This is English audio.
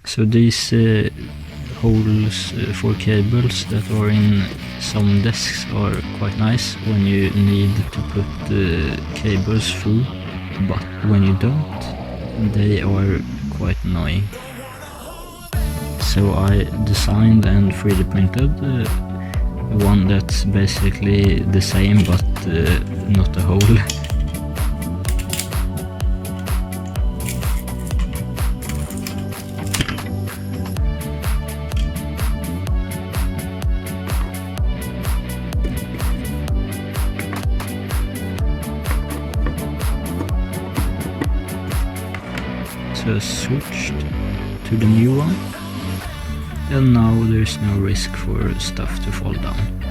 So these holes for cables that are in some desks are quite nice when you need to put cables through, but when you don't, they are quite annoying. So I designed and 3D printed one that's basically the same but not a hole. So I switched to the new one, and now there's no risk for stuff to fall down.